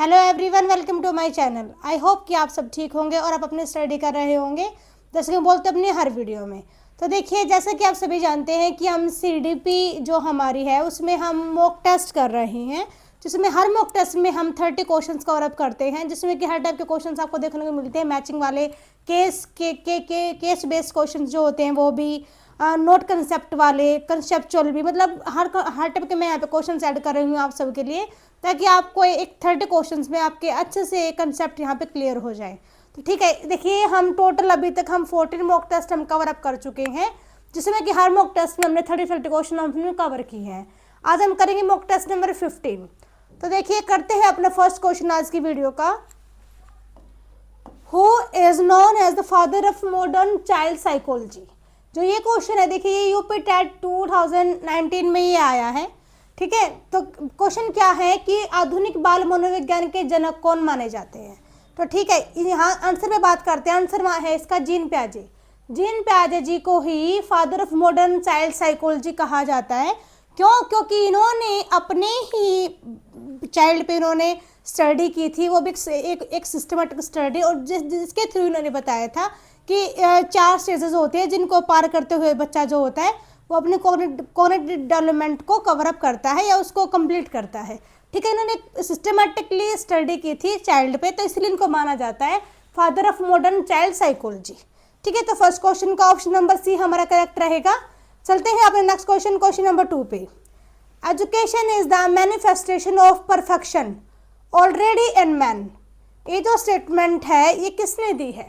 Hello everyone, welcome to my channel. I hope कि आप सब ठीक होंगे और आप अपनी स्टडी कर रहे होंगे जैसे कि बोलते अपनी हर वीडियो में। तो देखिए, जैसा कि आप सभी जानते हैं कि हम सीडीपी जो हमारी है उसमें हम मॉक टेस्ट कर रहे हैं, जिसमें हर मॉक टेस्ट में हम 30 क्वेश्चंस कवर अप करते हैं, जिसमें कि हर टाइप के क्वेश्चंस आपको देखने को मिलते हैं। मैचिंग वाले, केस बेस्ड क्वेश्चंस जो होते हैं वो भी, नोट कंसेप्ट वाले, कंसेप्चुअल भी, मतलब हर टाइप के मैं यहाँ पे क्वेश्चन ऐड कर रही हूँ आप सबके लिए, ताकि आपको एक 30 क्वेश्चंस में आपके अच्छे से कंसेप्ट यहाँ पे क्लियर हो जाए। तो ठीक है, देखिए हम टोटल अभी तक हम 14 मॉक टेस्ट हम कवर अप कर चुके हैं, जिसमें कि हर मॉक टेस्ट में हमने 30 क्वेश्चन हमने कवर किए हैं। आज हम करेंगे मॉक टेस्ट नंबर 15। तो देखिए, करते हैं अपना फर्स्ट क्वेश्चन आज की वीडियो का। Who is known as the father of modern child psychology. जो ये क्वेश्चन है, देखिए ये यूपी टेट 2019 में ये आया है। ठीक है, तो क्वेश्चन क्या है कि आधुनिक बाल मनोविज्ञान के जनक कौन माने जाते हैं। तो ठीक है, यहाँ आंसर पे बात करते हैं। आंसर है इसका जीन पियाजे। जीन पियाजे जी को ही father of modern child psychology कहा जाता है। क्यों? क्योंकि इन्होंने अपने ही चाइल्ड पे इन्होंने स्टडी की थी, वो भी एक सिस्टमेटिक स्टडी, और जिसके थ्रू इन्होंने बताया था कि 4 स्टेजेस होते हैं जिनको पार करते हुए बच्चा जो होता है वो अपने कॉग्निटिव डेवलपमेंट को कवर अप करता है या उसको कंप्लीट करता है। ठीक है, इन्होंने सिस्टमेटिकली स्टडी की थी चाइल्ड पे, तो इसलिए इनको माना जाता है father of modern child psychology. ठीक है, तो फर्स्ट क्वेश्चन का ऑप्शन नंबर सी हमारा करेक्ट रहेगा। चलते हैं अपने नेक्स्ट क्वेश्चन, क्वेश्चन नंबर 2 पे। Education is the manifestation of perfection already in man. ये जो स्टेटमेंट है ये किसने दी है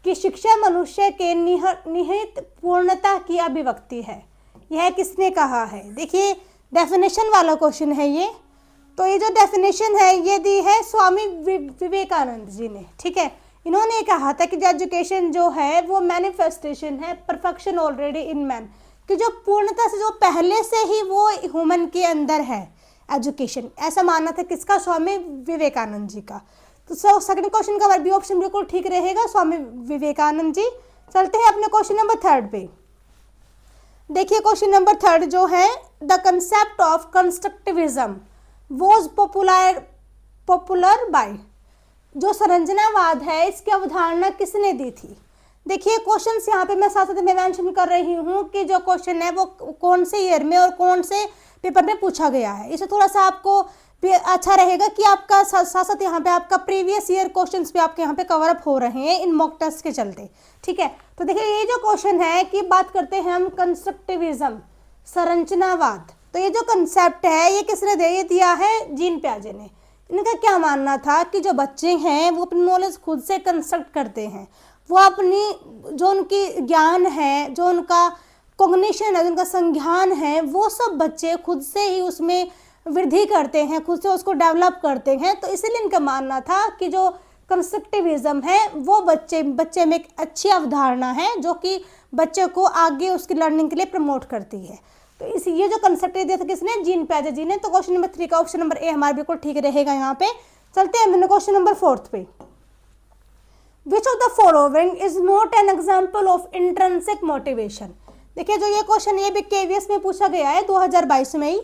कि शिक्षा मनुष्य के निहित पूर्णता की अभिव्यक्ति है। यह किसने कहा है? देखिए, डेफिनेशन वाला क्वेश्चन है ये। तो ये जो डेफिनेशन है ये दी है स्वामी विवेकानंद जी ने। ठीक है, इन्होंने कहा था कि जो एजुकेशन जो है वो मैनिफेस्टेशन है परफेक्शन ऑलरेडी इन मैन, कि जो पूर्णता से जो पहले से ही वो ह्यूमन के अंदर है एजुकेशन। ऐसा मानना था किसका? स्वामी विवेकानंद जी का। तो सेकंड क्वेश्चन का भी ऑप्शन बिल्कुल ठीक रहेगा, स्वामी विवेकानंद जी। चलते हैं अपने क्वेश्चन नंबर 3 पे। देखिए, क्वेश्चन नंबर 3 जो है, the concept of constructivism was popular by. जो संरचनावाद है इसकी अवधारणा किसने दी थी? देखिए, क्वेश्चंस यहाँ पे मैं साथ साथ में मेंशन कर रही हूँ कि जो क्वेश्चन है वो कौन से ईयर में और कौन से पेपर में पूछा गया है। इसे थोड़ा सा आपको अच्छा रहेगा कि आपका साथ साथ यहाँ पे आपका प्रीवियस ईयर क्वेश्चंस भी आपके यहाँ पे कवर अप हो रहे हैं इन मॉक टेस्ट के चलते। ठीक है, तो देखिए ये जो क्वेश्चन है कि बात करते हैं हम कंस्ट्रक्टिविज्म, संरचनावाद। तो ये जो कंसेप्ट है ये किसने दिया है? जीन पियाजे ने। इनका क्या मानना था कि जो बच्चे हैं वो अपनी नॉलेज खुद से कंस्ट्रक्ट करते हैं। वो अपनी जो उनकी ज्ञान है, जो उनका कॉग्निशन है, जो उनका संज्ञान है, वो सब बच्चे खुद से ही उसमें वृद्धि करते हैं, खुद से उसको डेवलप करते हैं। तो इसीलिए इनका मानना था कि जो कंस्ट्रक्टिविज्म है वो बच्चे में एक अच्छी अवधारणा है जो कि बच्चे को आगे उसकी लर्निंग के लिए प्रमोट करती है। तो ये जो कंसेप्ट दिया था किसने? जीन पियाजे जी ने। तो क्वेश्चन नंबर 3 का ऑप्शन नंबर ए हमारा बिल्कुल ठीक रहेगा यहाँ पे। चलते हैं क्वेश्चन नंबर 4 पे। Which of the following is not an example of intrinsic motivation. देखिए, जो ये क्वेश्चन ये भी केवीएस में पूछा गया है 2022 में ही।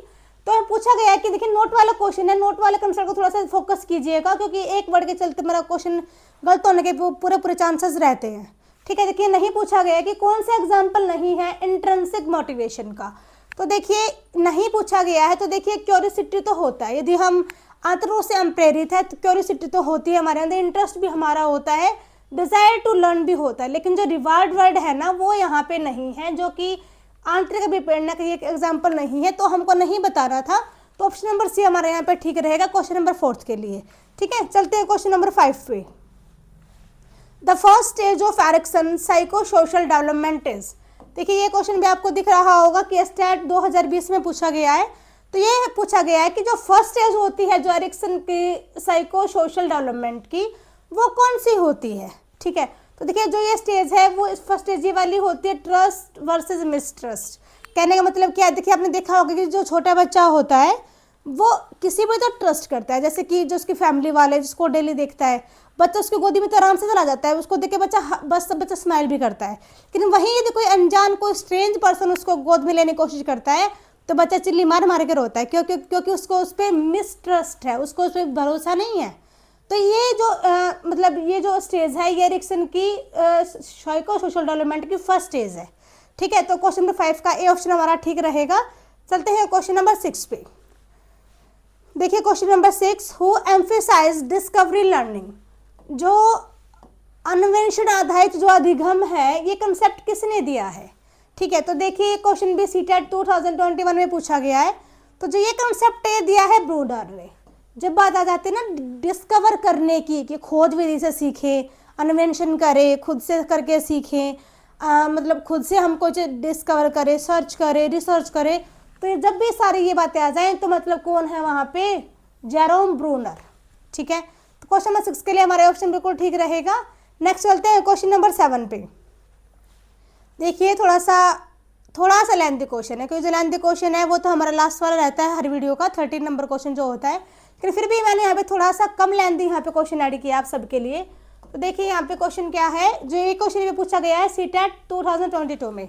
तो पूछा गया है कि देखिए नोट वाला क्वेश्चन है, नोट वाले कंसेप्ट को थोड़ा सा फोकस कीजिएगा, क्योंकि एक वर्ड के चलते मेरा क्वेश्चन गलत होने के पूरे चांसेस रहते हैं। ठीक है, देखिए नहीं पूछा गया कि कौन सा एग्जाम्पल नहीं है इंट्रिंसिक मोटिवेशन का। तो देखिए नहीं पूछा गया है, तो देखिए क्यूरियोसिटी तो होता है, यदि हम आंतरों से हम प्रेरित है तो क्यूरियोसिटी तो होती है हमारे अंदर, इंटरेस्ट भी हमारा होता है, डिजायर टू लर्न भी होता है। लेकिन जो रिवार्ड वर्ड है ना वो यहाँ पे नहीं है, जो कि आंतरिक प्रेरणा का एक एग्जाम्पल नहीं है, तो हमको नहीं बताना था। तो ऑप्शन नंबर सी हमारे यहाँ पे ठीक रहेगा क्वेश्चन नंबर 4 के लिए। ठीक है, चलते हैं क्वेश्चन नंबर 5 पे। The first stage of Erikson psycho social development is. देखिए ये क्वेश्चन भी आपको दिख रहा होगा कि स्टैट 2020 में पूछा गया है। तो ये पूछा गया है कि जो फर्स्ट स्टेज होती है जो एरिक्सन की साइको सोशल डेवलपमेंट की, वो कौन सी होती है। ठीक है, तो देखिए जो ये स्टेज है वो फर्स्ट स्टेज ये वाली होती है, ट्रस्ट वर्सेस मिसट्रस्ट। कहने का मतलब क्या है? देखिए आपने देखा होगा कि जो छोटा बच्चा होता है वो किसी पर तो ट्रस्ट करता है, जैसे कि जो उसकी फैमिली वाले जिसको डेली देखता है, बच्चा उसकी गोदी में तो आराम से चला जाता है, उसको देख के बच्चा स्माइल भी करता है। लेकिन वहीं यदि कोई अनजान कोई स्ट्रेंज पर्सन उसको गोद में लेने की कोशिश करता है तो बच्चा चिल्ली मार मार के रोता है, क्योंकि उसको उस पर मिसट्रस्ट है, उसको उस पर भरोसा नहीं है। तो ये जो मतलब ये जो स्टेज है ये एरिक्सन की साइको सोशल डेवलपमेंट की फर्स्ट स्टेज है। ठीक है, तो क्वेश्चन नंबर 5 का ए ऑप्शन हमारा ठीक रहेगा। चलते हैं क्वेश्चन नंबर 6 पे। देखिए question number 6, who emphasise discovery learning. जो अन्वेषण आधारित जो अधिगम है ये कंसेप्ट किसने दिया है? ठीक है, तो देखिए क्वेश्चन भी सीटेट 2021 में पूछा गया है। तो जो ये कंसेप्ट ये दिया है ब्रूडर ने। जब बात आ जाती है ना डिस्कवर करने की, कि खोज विधि से सीखे, अन्वेषण करे, खुद से करके सीखे, मतलब खुद से हम कुछ डिस्कवर करे, सर्च करे, रिसर्च करे, तो जब भी सारी ये बातें आ जाएं तो मतलब कौन है वहाँ पे? Jerome Bruner. ठीक है, तो क्वेश्चन नंबर 6 के लिए हमारा ऑप्शन बिल्कुल ठीक रहेगा। नेक्स्ट चलते हैं क्वेश्चन नंबर 7 पे। देखिए थोड़ा सा लेंथी क्वेश्चन है, क्योंकि जो लेंथी क्वेश्चन है वो तो हमारा लास्ट वाला रहता है हर वीडियो का, 13 नंबर क्वेश्चन जो होता है, लेकिन फिर भी मैंने यहाँ पे थोड़ा सा कम लेंथी यहाँ पे क्वेश्चन ऐड किया आप सबके लिए। तो देखिए यहाँ पे क्वेश्चन क्या है, जो ये क्वेश्चन भी पूछा गया है सीटेट 2022 में।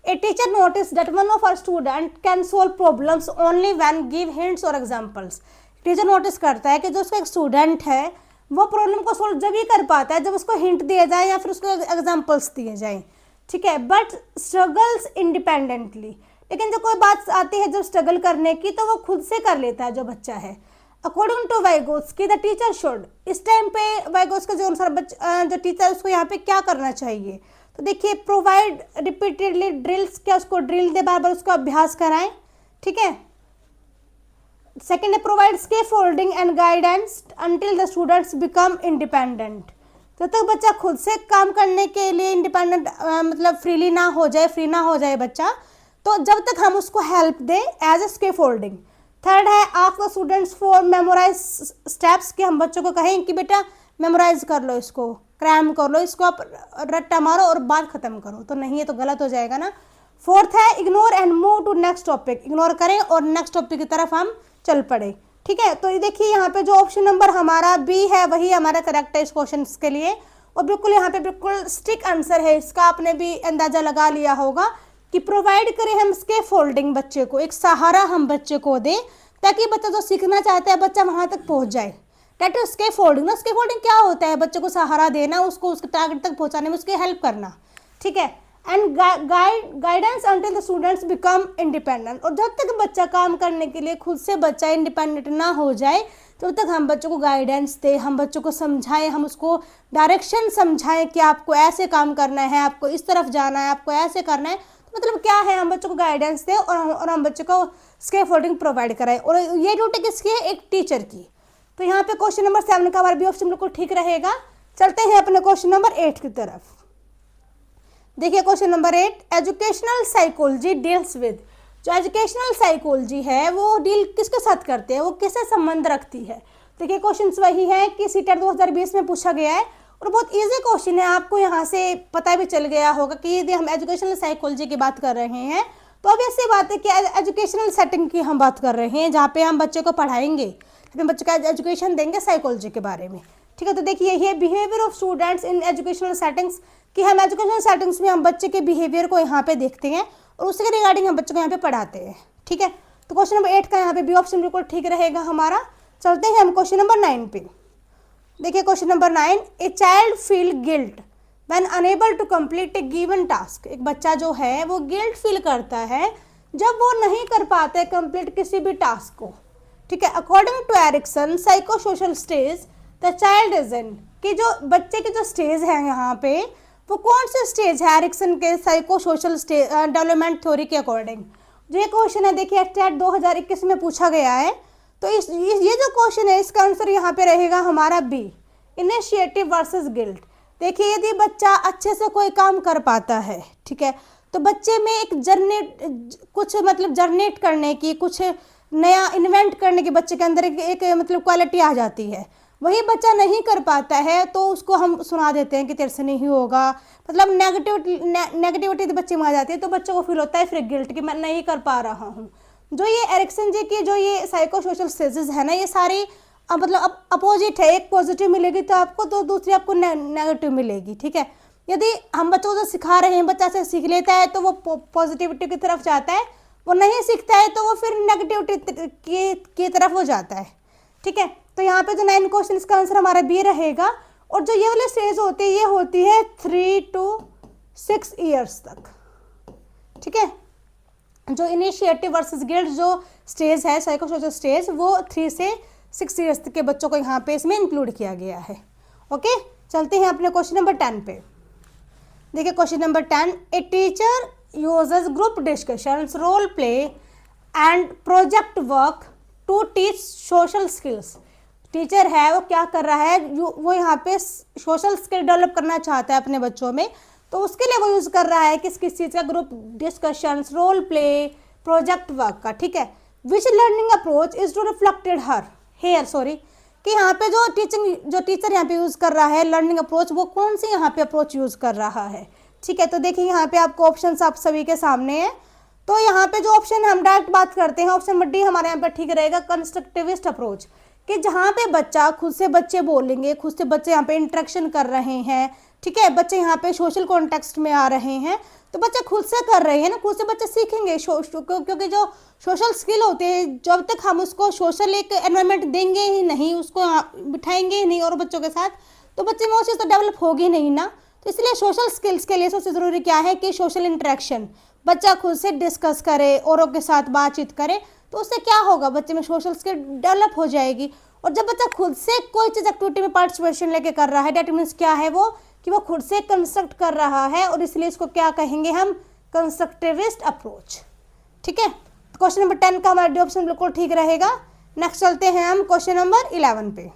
A teacher notice that one of our student can solve problems only when give hints or examples. Teacher notice करता है कि जो उसका एक स्टूडेंट है वो प्रॉब्लम को सोल्व जब ही कर पाता है जब उसको हिंट दिए जाए या फिर उसको एग्जांपल्स दिए जाएं। ठीक है, बट स्ट्रगल्स इंडिपेंडेंटली। लेकिन जो कोई बात आती है जब स्ट्रगल करने की तो वो खुद से कर लेता है जो बच्चा है। According to Vygotsky the teacher should. इस टाइम पे वाइगोत्स्की के अनुसार जो टीचर उसको यहाँ पे क्या करना चाहिए? तो देखिए प्रोवाइड रिपीटेडली ड्रिल्स, क्या उसको ड्रिल दे, बार बार उसको अभ्यास कराएं। ठीक है, सेकेंड है provide scaffolding and guidance until the students become independent. जब तक बच्चा खुद से काम करने के लिए इंडिपेंडेंट मतलब फ्री ना हो जाए बच्चा, तो जब तक हम उसको हेल्प दें एज ए स्कैफोल्डिंग। थर्ड है ask the students for memorise steps, कि हम बच्चों को कहें कि बेटा मेमोराइज कर लो, इसको क्रैम कर लो, इसको आप रट्टा मारो और बात खत्म करो। तो नहीं, ये तो गलत हो जाएगा ना। फोर्थ है ignore and move to next topic. Ignore करें और नेक्स्ट टॉपिक की तरफ हम चल पड़े। ठीक है, तो ये देखिए यहाँ पे जो ऑप्शन नंबर हमारा बी है वही हमारा करेक्ट है इस क्वेश्चन के लिए। और बिल्कुल यहाँ पे बिल्कुल स्टिक आंसर है इसका, आपने भी अंदाजा लगा लिया होगा कि प्रोवाइड करें हम स्कैफोल्डिंग, बच्चे को एक सहारा हम बच्चे को दें ताकि बच्चा जो सीखना चाहता है बच्चा वहाँ तक पहुँच जाए। डेट इज स्कैफोल्डिंग ना। स्कैफोल्डिंग क्या होता है? बच्चे को सहारा देना, उसको उसके टारगेट तक पहुँचाने में उसकी हेल्प करना। ठीक है, and guidance until the students become independent. और जब तक बच्चा काम करने के लिए खुद से बच्चा इंडिपेंडेंट ना हो जाए तब तक हम बच्चों को गाइडेंस दें, हम बच्चों को समझाएं, हम उसको डायरेक्शन समझाएं कि आपको ऐसे काम करना है, आपको इस तरफ जाना है, आपको ऐसे करना है। तो मतलब क्या है, हम बच्चों को गाइडेंस दें और हम बच्चों को स्कैफोल्डिंग प्रोवाइड कराएं। और ये ड्यूटी किसकी है? एक टीचर की। तो यहाँ पे क्वेश्चन नंबर 7 का हमारा भी ऑप्शन बिल्कुल ठीक रहेगा। चलते हैं अपने क्वेश्चन नंबर 8 की तरफ। देखिए question number 8, educational psychology deals with. जो एजुकेशनल साइकोलॉजी है वो डील किसके साथ करते हैं, वो किससे संबंध रखती है? देखिए क्वेश्चन वही है कि सीटेट 2020 में पूछा गया है और बहुत इजी क्वेश्चन है। आपको यहाँ से पता भी चल गया होगा कि यदि हम एजुकेशनल साइकोलॉजी की बात कर रहे हैं तो अब ऐसी बात है कि एजुकेशनल सेटिंग की हम बात कर रहे हैं जहाँ पे हम बच्चे को पढ़ाएंगे, अपने बच्चे का एजुकेशन देंगे साइकोलॉजी के बारे में। ठीक है, तो देखिए ये behaviour of students in educational settings, कि हम एजुकेशनल सेटिंग्स में हम बच्चे के बिहेवियर को यहाँ पे देखते हैं और उसके रिगार्डिंग हम बच्चों को यहाँ पे पढ़ाते हैं। ठीक है, तो क्वेश्चन नंबर 8 का यहाँ पे बी ऑप्शन बिल्कुल ठीक रहेगा हमारा। चलते हैं हम क्वेश्चन नंबर 9 पे। देखिए question number 9, a child feel guilt when unable to complete a given task. एक बच्चा जो है वो गिल्ट फील करता है जब वो नहीं कर पाते कंप्लीट किसी भी टास्क को। ठीक है, according to Erikson psycho social stage the child is in, कि जो बच्चे की जो स्टेज है यहाँ पे वो कौन सी स्टेज है एरिक्सन के psycho social stage development theory के अकॉर्डिंग। जो ये क्वेश्चन है देखिए टेट 2021 में पूछा गया है। तो ये जो क्वेश्चन है इसका आंसर यहाँ पे रहेगा हमारा बी, इनिशिएटिव वर्सेस गिल्ट। देखिए यदि बच्चा अच्छे से कोई काम कर पाता है, ठीक है, तो बच्चे में एक जर्नेट करने की, कुछ नया इन्वेंट करने की बच्चे के अंदर एक मतलब क्वालिटी आ जाती है। वही बच्चा नहीं कर पाता है तो उसको हम सुना देते हैं कि तेरे से नहीं होगा, मतलब नेगेटिविटी बच्चे में आ जाती है, तो बच्चों को फील होता है फिर गिल्ट कि मैं नहीं कर पा रहा हूँ। जो ये एरिक्सन जी की जो ये साइको सोशल स्टेजेस है ना, ये सारी मतलब अपोजिट है। एक पॉजिटिव मिलेगी तो आपको, तो दूसरी आपको नेगेटिव मिलेगी। ठीक है, यदि हम बच्चों को सिखा रहे हैं, बच्चा से सीख लेता है तो वो पॉजिटिविटी की तरफ जाता है, वो नहीं सीखता है तो वो फिर नेगेटिविटी की तरफ हो जाता है। ठीक है, तो यहाँ पे जो 9 क्वेश्चन, इसका आंसर हमारा बी रहेगा। और जो ये वाली स्टेज होती है, ये होती है 3 to 6 ईयर्स तक, ठीक है। जो इनिशिएटिव वर्सेस गिल्ड जो स्टेज है, साइकोसोशल स्टेज, वो 3 से 6 ईयर्स तक के बच्चों को यहाँ पे इसमें इंक्लूड किया गया है। ओके, चलते हैं अपने क्वेश्चन नंबर 10 पे। देखिए question number 10, a teacher uses group discussions, role play and project work to teach social skills. Teacher है वो क्या कर रहा है, वो यहाँ पे सोशल स्किल डेवलप करना चाहता है अपने बच्चों में, तो उसके लिए वो यूज़ कर रहा है किस चीज़ का, group discussions, role play, project work का, ठीक है। Which learning approach is too reflected कि यहाँ पे जो टीचर यहाँ पे यूज़ कर रहा है लर्निंग अप्रोच, वो कौन सी यहाँ पे अप्रोच यूज़ कर रहा है, ठीक है। तो देखिए यहाँ पे आपको ऑप्शन आप सभी के सामने है। तो यहाँ पे जो ऑप्शन हम डायरेक्ट बात करते हैं, ऑप्शन नंबर डी हमारे यहाँ पे ठीक रहेगा, कंस्ट्रक्टिविस्ट अप्रोच, कि जहाँ पे बच्चा खुद से बच्चे बोलेंगे, खुद से बच्चे यहाँ पे इंटरेक्शन कर रहे हैं, ठीक है। बच्चे यहाँ पे सोशल कॉन्टेक्स्ट में आ रहे हैं, तो बच्चे खुद से कर रहे हैं ना, खुद से बच्चे सीखेंगे, क्योंकि जो सोशल स्किल होते हैं, जब तक हम उसको सोशल एक एनवायरनमेंट देंगे ही नहीं, उसको बिठाएंगे ही नहीं और बच्चों के साथ, तो बच्चे में वो चीज़ तो डेवलप होगी नहीं ना। तो इसलिए सोशल स्किल्स के लिए सबसे ज़रूरी क्या है कि सोशल इंटरेक्शन, बच्चा खुद से डिस्कस करे, औरों के साथ बातचीत करे, तो उससे क्या होगा, बच्चे में सोशल स्किल डेवलप हो जाएगी। और जब बच्चा खुद से कोई चीज़ एक्टिविटी में पार्टिसिपेशन लेके कर रहा है, डेट मीन्स क्या है वो, कि वो खुद से कंस्ट्रक्ट कर रहा है, और इसलिए इसको क्या कहेंगे हम, कंस्ट्रक्टिविस्ट अप्रोच, ठीक है। तो क्वेश्चन नंबर 10 का हमारा डी ऑप्शन बिल्कुल ठीक रहेगा। नेक्स्ट चलते हैं हम क्वेश्चन नंबर 11 पे।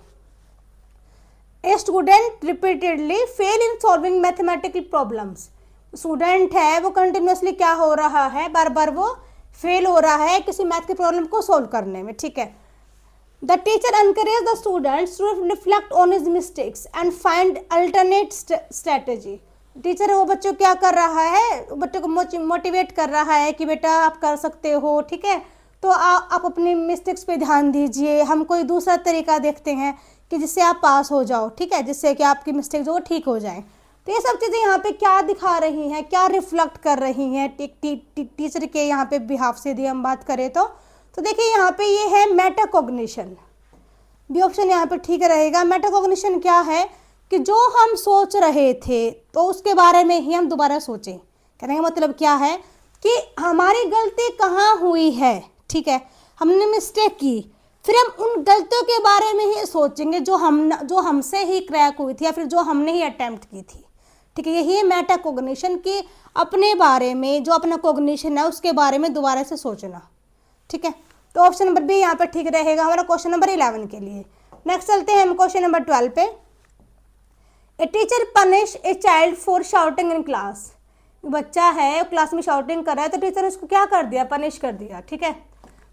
A student repeatedly fail in solving mathematical problems. Student है वो कंटिन्यूसली क्या हो रहा है, बार बार वो फेल हो रहा है किसी मैथ की प्रॉब्लम को सॉल्व करने में, ठीक है। The teacher encourage the students to reflect on his mistakes and find alternate strategy. Teacher वो बच्चों क्या कर रहा है, बच्चों को मोटिवेट कर रहा है कि बेटा आप कर सकते हो, ठीक है। तो आप अपनी मिस्टेक्स पे ध्यान दीजिए, हम कोई दूसरा तरीका देखते हैं कि जिससे आप पास हो जाओ, ठीक है, जिससे कि आपकी मिस्टेक जो ठीक हो जाए। तो ये सब चीज़ें यहाँ पे क्या दिखा रही हैं, क्या रिफ्लेक्ट कर रही हैं टीचर के यहाँ पे बिहाफ से यदि हम बात करें तो देखिए यहाँ पे ये है मेटाकॉग्निशन। बी ऑप्शन यहाँ पे ठीक रहेगा। मेटाकॉग्निशन क्या है कि जो हम सोच रहे थे तो उसके बारे में ही हम दोबारा सोचें। कहने का मतलब क्या है कि हमारी गलती कहाँ हुई है, ठीक है, हमने मिस्टेक की, फिर हम उन गलतियों के बारे में ही सोचेंगे जो हमसे ही क्रैक हुई थी या फिर जो हमने ही अटेम्प्ट की थी, ठीक है। यही है मेटाकॉग्निशन कि अपने बारे में जो अपना कॉग्निशन है उसके बारे में दोबारा से सोचना, ठीक है। तो ऑप्शन नंबर बी यहाँ पर ठीक रहेगा हमारा क्वेश्चन नंबर 11 के लिए। नेक्स्ट चलते हैं हम क्वेश्चन नंबर 12 पे। A teacher punish a child for shouting in class. बच्चा है क्लास में शाउटिंग कर रहा है तो टीचर ने उसको क्या कर दिया, पनिश कर दिया, ठीक है।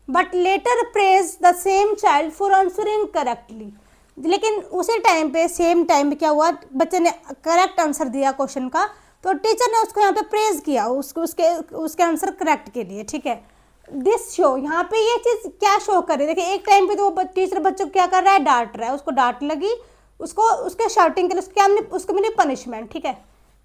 But later praise the same child for answering correctly. लेकिन उसी टाइम पे सेम टाइम पे क्या हुआ, बच्चे ने करेक्ट आंसर दिया क्वेश्चन का, तो टीचर ने उसको यहाँ पे प्रेज किया उसके आंसर करेक्ट के लिए, ठीक है। दिस शो यहाँ पे ये चीज़ क्या शो कर रही है, देखिए एक टाइम पे तो वो टीचर बच्चों को क्या कर रहा है, डांट रहा है, उसको डांट लगी, उसको उसके शाउटिंग के लिए उसको मिली पनिशमेंट, ठीक है।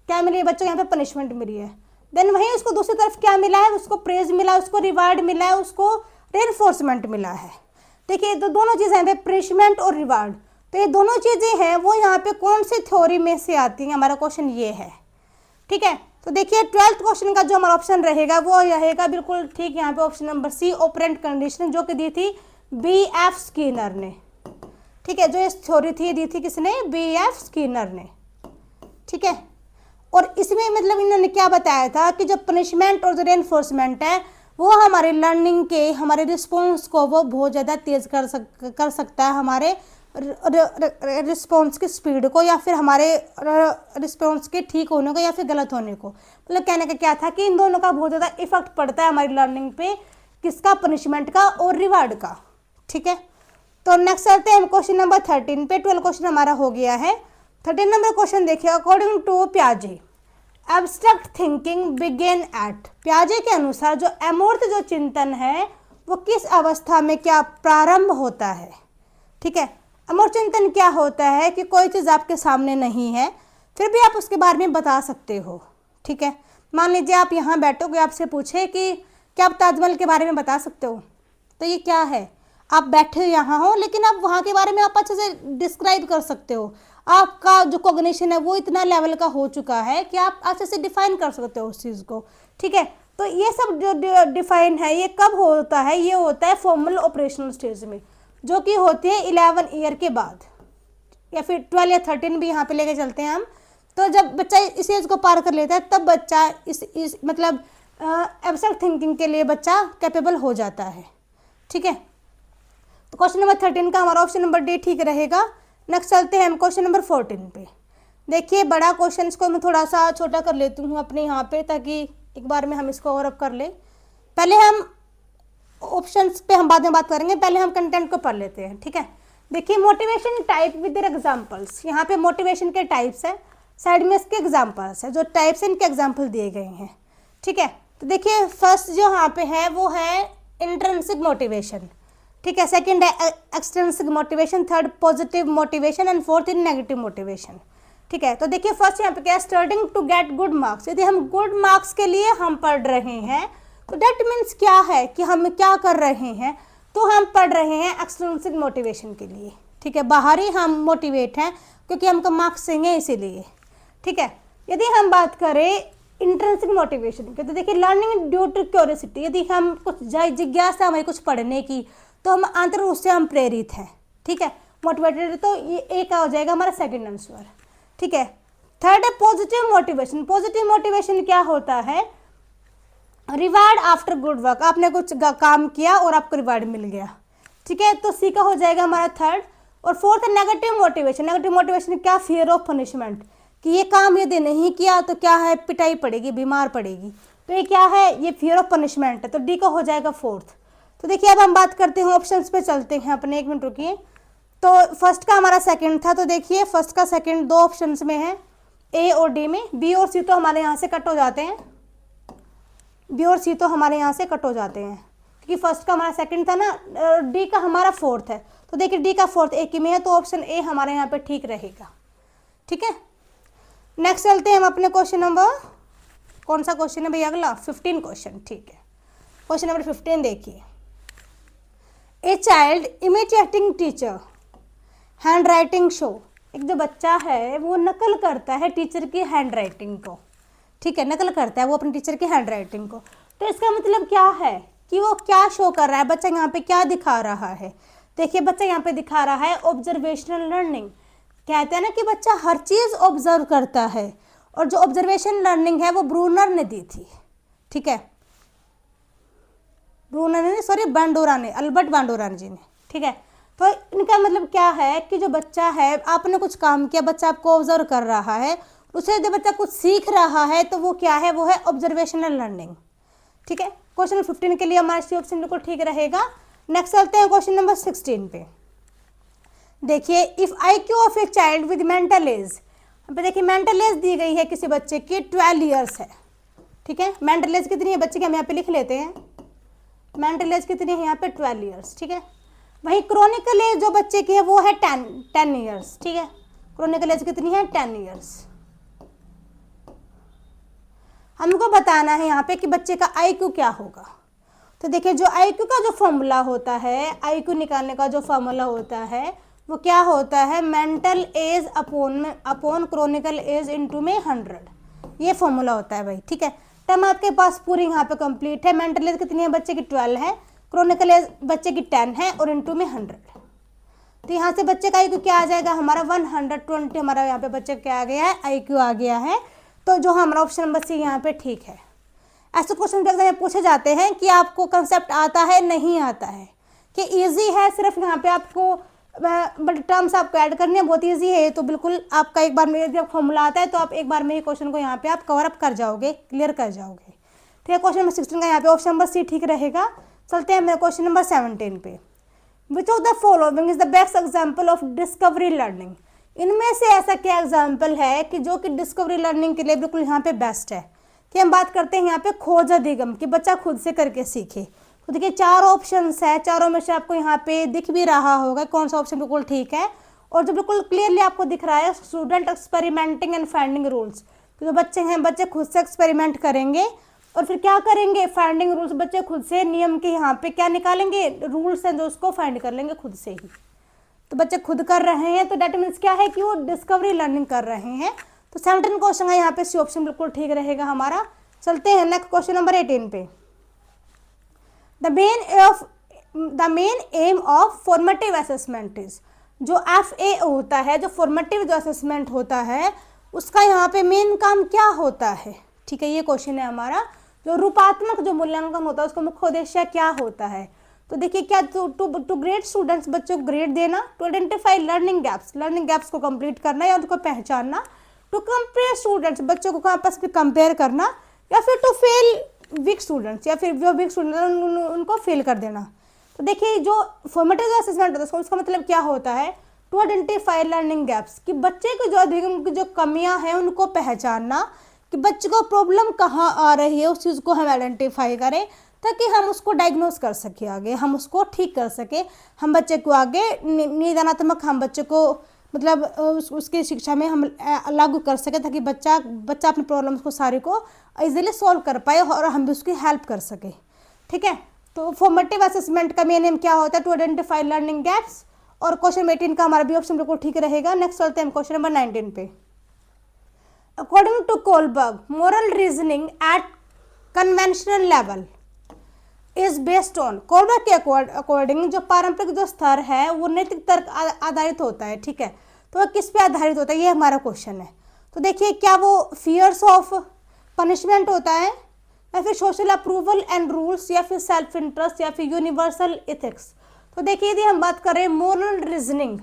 क्या मिली बच्चों को यहाँ पे पनिशमेंट मिली है। देन वहीं उसको दूसरी तरफ क्या मिला है, उसको प्रेज मिला, उसको रिवार्ड मिला है, उसको रेनफोर्समेंट मिला है। देखिए तो दोनों चीज़ें हैं, पनिशमेंट और रिवार्ड, तो ये दोनों चीज़ें हैं वो यहाँ पे कौन सी थ्योरी में से आती हैं, हमारा क्वेश्चन ये है, ठीक है। तो देखिए 12th क्वेश्चन का जो हमारा ऑप्शन रहेगा वो रहेगा बिल्कुल ठीक यहाँ पे option number C, operant conditioning, जो कि दी थी B.F. स्किनर ने, ठीक है। जो इस थ्योरी थी दी थी किसने, B.F. स्किनर ने, ठीक है। और इसमें मतलब इन्होंने क्या बताया था कि जो पनिशमेंट और जो रेनफोर्समेंट है वो हमारे लर्निंग के, हमारे रिस्पॉन्स को वो बहुत ज़्यादा तेज़ कर सकता है, हमारे रिस्पॉन्स की स्पीड को या फिर हमारे रिस्पॉन्स के ठीक होने को या फिर गलत होने को। मतलब कहने का क्या था कि इन दोनों का बहुत ज़्यादा इफेक्ट पड़ता है हमारी लर्निंग पे, किसका, पनिशमेंट का और रिवार्ड का, ठीक है। तो नेक्स्ट चलते हैं हम क्वेश्चन नंबर 13 पे। 12 क्वेश्चन हमारा हो गया है। 13 नंबर क्वेश्चन देखिए, अकॉर्डिंग टू पियाजे एब्स्ट्रैक्ट थिंकिंग बिगेन एट। पियाजे के अनुसार जो अमूर्त जो चिंतन है वो किस अवस्था में क्या प्रारंभ होता है, ठीक है। अमूर्त चिंतन क्या होता है कि कोई चीज़ आपके सामने नहीं है फिर भी आप उसके बारे में बता सकते हो, ठीक है। मान लीजिए आप यहाँ बैठोगे, आपसे पूछे कि क्या आप ताजमहल के बारे में बता सकते हो, तो ये क्या है, आप बैठे यहाँ हो लेकिन आप वहाँ के बारे में आप अच्छे से डिस्क्राइब कर सकते हो, आपका जो कॉग्निशन है वो इतना लेवल का हो चुका है कि आप अच्छे से डिफाइन कर सकते हो उस चीज़ को, ठीक है। तो ये सब जो डिफाइन है ये कब होता है, ये होता है फॉर्मल ऑपरेशनल स्टेज में, जो कि होती है 11 ईयर के बाद, या फिर 12 या 13 भी यहाँ पे लेके चलते हैं हम। तो जब बच्चा इस एज को पार कर लेता है तब बच्चा इस मतलब एब्स्ट्रैक्ट थिंकिंग के लिए बच्चा कैपेबल हो जाता है, ठीक है। तो क्वेश्चन नंबर 13 का हमारा ऑप्शन नंबर डी ठीक रहेगा। नेक्स्ट चलते हैं हम क्वेश्चन नंबर 14 पे। देखिए बड़ा क्वेश्चन, इसको मैं थोड़ा सा छोटा कर लेती हूँ अपने यहाँ पे, ताकि एक बार में हम इसको ओवर अप कर लें। पहले हम ऑप्शंस पे हम बाद में बात करेंगे, पहले हम कंटेंट को पढ़ लेते हैं, ठीक है। देखिए motivation type with their examples, यहाँ पे मोटिवेशन के टाइप्स है, साइड में इसके एग्जांपल्स है, जो टाइप्स हैं इनके एग्जांपल दिए गए हैं, ठीक है। तो देखिए फर्स्ट जो यहाँ पे है वो है इंट्रिंसिक मोटिवेशन, ठीक है। सेकंड है extrinsic motivation, third positive motivation and fourth in negative motivation, ठीक है। तो देखिए फर्स्ट यहाँ पे क्या है, studying to get good marks. यदि हम गुड मार्क्स के लिए हम पढ़ रहे हैं तो डेट मीन्स क्या है कि हम क्या कर रहे हैं, तो हम पढ़ रहे हैं एक्सट्रिंसिक मोटिवेशन के लिए, ठीक है। बाहरी हम मोटिवेट हैं क्योंकि हमको मार्क्स चाहिए इसीलिए, ठीक है। यदि हम बात करें इंट्रिंसिक मोटिवेशन की, तो देखिए लर्निंग ड्यू टू क्यूरियोसिटी, यदि हम कुछ जिज्ञासा हमारी कुछ पढ़ने की तो हम आंतरिक रूप से हम प्रेरित हैं, ठीक है, मोटिवेटेड। तो ये एक हो जाएगा हमारा सेकंड आंसर, ठीक है। थर्ड है पॉजिटिव मोटिवेशन। पॉजिटिव मोटिवेशन क्या होता है, रिवार्ड आफ्टर गुड वर्क, आपने कुछ काम किया और आपको रिवार्ड मिल गया, ठीक है। तो सी का हो जाएगा हमारा थर्ड। और फोर्थ है नेगेटिव मोटिवेशन। नेगेटिव मोटिवेशन क्या, फियर ऑफ पनिशमेंट, कि ये काम यदि नहीं किया तो क्या है, पिटाई पड़ेगी, बीमार पड़ेगी, तो ये क्या है, ये फियर ऑफ पनिशमेंट है। तो डी का हो जाएगा फोर्थ। तो देखिए अब हम बात करते हैं ऑप्शंस पे चलते हैं अपने, एक मिनट रुकिए। तो फर्स्ट का हमारा सेकंड था, तो देखिए फर्स्ट का सेकंड दो ऑप्शंस में है, ए और डी में। बी और सी तो हमारे यहाँ से कट हो जाते हैं, बी और सी तो हमारे यहाँ से कट हो जाते हैं, क्योंकि फर्स्ट का हमारा सेकंड था ना, डी का हमारा फोर्थ है। तो देखिए डी का फोर्थ एक ही में है, तो ऑप्शन ए हमारे यहाँ पे ठीक रहेगा, ठीक है। नेक्स्ट चलते हैं हम अपने क्वेश्चन नंबर, कौन सा क्वेश्चन है भैया अगला, 15 क्वेश्चन, ठीक है। क्वेश्चन नंबर 15 देखिए, a child imitating teacher hand writing show. एक जो बच्चा है वो नकल करता है टीचर की हैंड राइटिंग को, ठीक है, नकल करता है वो अपने टीचर की हैंड राइटिंग को। तो इसका मतलब क्या है कि वो क्या शो कर रहा है, बच्चा यहाँ पे क्या दिखा रहा है। देखिए बच्चा यहाँ पे दिखा रहा है ऑब्जर्वेशनल लर्निंग। कहते हैं ना कि बच्चा हर चीज़ ऑब्जर्व करता है, और जो ऑब्जर्वेशन लर्निंग है वो ब्रूनर ने दी थी, ठीक है, ब्रूनर ने, सॉरी बांडोरा ने, अल्बर्ट बांडोरा जी ने, ठीक है। तो इनका मतलब क्या है कि जो बच्चा है, आपने कुछ काम किया, बच्चा आपको ऑब्जर्व कर रहा है, उससे यदि बच्चा कुछ सीख रहा है तो वो क्या है, वो है ऑब्जर्वेशनल लर्निंग, ठीक है। क्वेश्चन 15 के लिए हमारा सी ऑप्शन बिल्कुल ठीक रहेगा। नेक्स्ट चलते हैं क्वेश्चन नंबर 16 पे। देखिए if IQ of a child with mental as, यहाँ पे देखिए मेंटल एज दी गई है किसी बच्चे की 12 ईयर्स है, ठीक है। मेंटल एज कितनी है बच्चे की, हम यहाँ पे लिख लेते हैं, मेंटल एज कितनी है यहाँ पे 12 ईयर्स, ठीक है। वहीं क्रोनिकल एज जो बच्चे की है वो है 10 ईयर्स, ठीक है। क्रोनिकल एज कितनी है, 10 ईयर्स। हमको बताना है यहाँ पे कि बच्चे का IQ क्या होगा। तो देखिए जो IQ का जो फॉर्मूला होता है, IQ निकालने का जो फॉर्मूला होता है वो क्या होता है, mental age upon chronological age into में 100, ये फॉर्मूला होता है भाई, ठीक है। टर्म आपके पास पूरी यहाँ पे कंप्लीट है। मेंटल एज कितनी है बच्चे की, 12 है, क्रोनिकल एज बच्चे की 10 है, और इंटू में 100। तो यहाँ से बच्चे का IQ क्या आ जाएगा हमारा 120, हमारा यहाँ पे बच्चे क्या आ गया है, IQ आ गया है। तो जो हमारा ऑप्शन नंबर सी यहाँ पे ठीक है। ऐसे क्वेश्चन एग्जाम में पूछे जाते हैं कि आपको कंसेप्ट आता है नहीं आता है, कि इजी है, सिर्फ यहाँ पे आपको बट टर्म्स आपको ऐड करनी है, बहुत इजी है। तो बिल्कुल आपका एक बार में जब फॉर्मूला आता है तो आप एक बार में ही क्वेश्चन को यहाँ पे आप कवर अप कर जाओगे, क्लियर कर जाओगे, ठीक है। क्वेश्चन नंबर 16 का यहाँ पे ऑप्शन नंबर सी ठीक रहेगा। चलते हैं मेरे क्वेश्चन नंबर 17 पे। Which of the following is the best example of discovery learning. इनमें से ऐसा क्या एग्जाम्पल है कि जो कि डिस्कवरी लर्निंग के लिए बिल्कुल यहाँ पे बेस्ट है। कि हम बात करते हैं यहाँ पे खोज अधिगम, कि बच्चा खुद से करके सीखे। तो देखिए 4 ऑप्शंस है, चारों में से आपको यहाँ पे दिख भी रहा होगा कौन सा ऑप्शन बिल्कुल ठीक है। और जो बिल्कुल क्लियरली आपको दिख रहा है, student experimenting and finding rules, तो जो बच्चे हैं बच्चे खुद से एक्सपेरिमेंट करेंगे और फिर क्या करेंगे, फाइंडिंग रूल्स, बच्चे खुद से नियम के यहाँ पे क्या निकालेंगे, रूल्स हैं जो उसको फाइंड कर लेंगे खुद से ही। तो बच्चे खुद कर रहे हैं, तो डेट मीन्स क्या है कि वो डिस्कवरी लर्निंग कर रहे हैं। तो 17 क्वेश्चन है यहाँ पे, सी ऑप्शन बिल्कुल ठीक रहेगा हमारा। चलते हैं नेक्स्ट क्वेश्चन नंबर 18 पे। The main M of formative assessment is, जो FA होता है, जो फॉर्मेटिव जो असेसमेंट होता है, उसका यहाँ पे मेन काम क्या होता है, ठीक है, ये क्वेश्चन है हमारा। जो रूपात्मक जो मूल्यांकन होता है उसका मुख्य उद्देश्य क्या होता है। तो देखिए क्या, टू ग्रेड स्टूडेंट्स, बच्चों को ग्रेड देना, टू आइडेंटिफाई लर्निंग गैप्स को कंप्लीट करना या उनको पहचानना, टू कंपेयर स्टूडेंट्स, बच्चों को आपस में कंपेयर करना, या फिर टू फेल वीक स्टूडेंट्स, या फिर जो वीक स्टूडेंट उनको फेल कर देना। तो देखिए जो फॉर्मेटिव असेसमेंट होता है उसका मतलब क्या होता है, टू आइडेंटिफाई लर्निंग गैप्स, कि बच्चे को जो अधिगम की जो कमियां हैं उनको पहचानना, कि बच्चे को प्रॉब्लम कहाँ आ रही है उस चीज़ को हम आइडेंटिफाई करें, ताकि हम उसको डायग्नोस कर सके, आगे हम उसको ठीक कर सके, हम बच्चे को आगे निदानात्मक हम बच्चे को मतलब उसकी शिक्षा में हम लागू कर सके, ताकि बच्चा अपनी प्रॉब्लम्स को सारी को इजीली सॉल्व कर पाए और हम भी उसकी हेल्प कर सके, ठीक है। तो फॉर्मेटिव असेसमेंट का मेन एम क्या होता है, टू आइडेंटिफाई लर्निंग गैप्स, और क्वेश्चन 18 का हमारा भी ऑप्शन बिल्कुल ठीक रहेगा। नेक्स्ट चलते हैं क्वेश्चन नंबर 19 पे। According to Kohlberg, moral reasoning at conventional level is based on, Kohlberg के अकॉर्डिंग जो पारंपरिक जो स्तर है वो नैतिक तर्क आधारित होता है, ठीक है। तो वह किस पे आधारित होता है, ये हमारा क्वेश्चन है। तो देखिए क्या वो फियर्स ऑफ पनिशमेंट होता है, या फिर सोशल अप्रूवल एंड रूल्स, या फिर सेल्फ इंटरेस्ट, या फिर यूनिवर्सल इथिक्स। तो देखिए यदि हम बात करें मोरल रीजनिंग,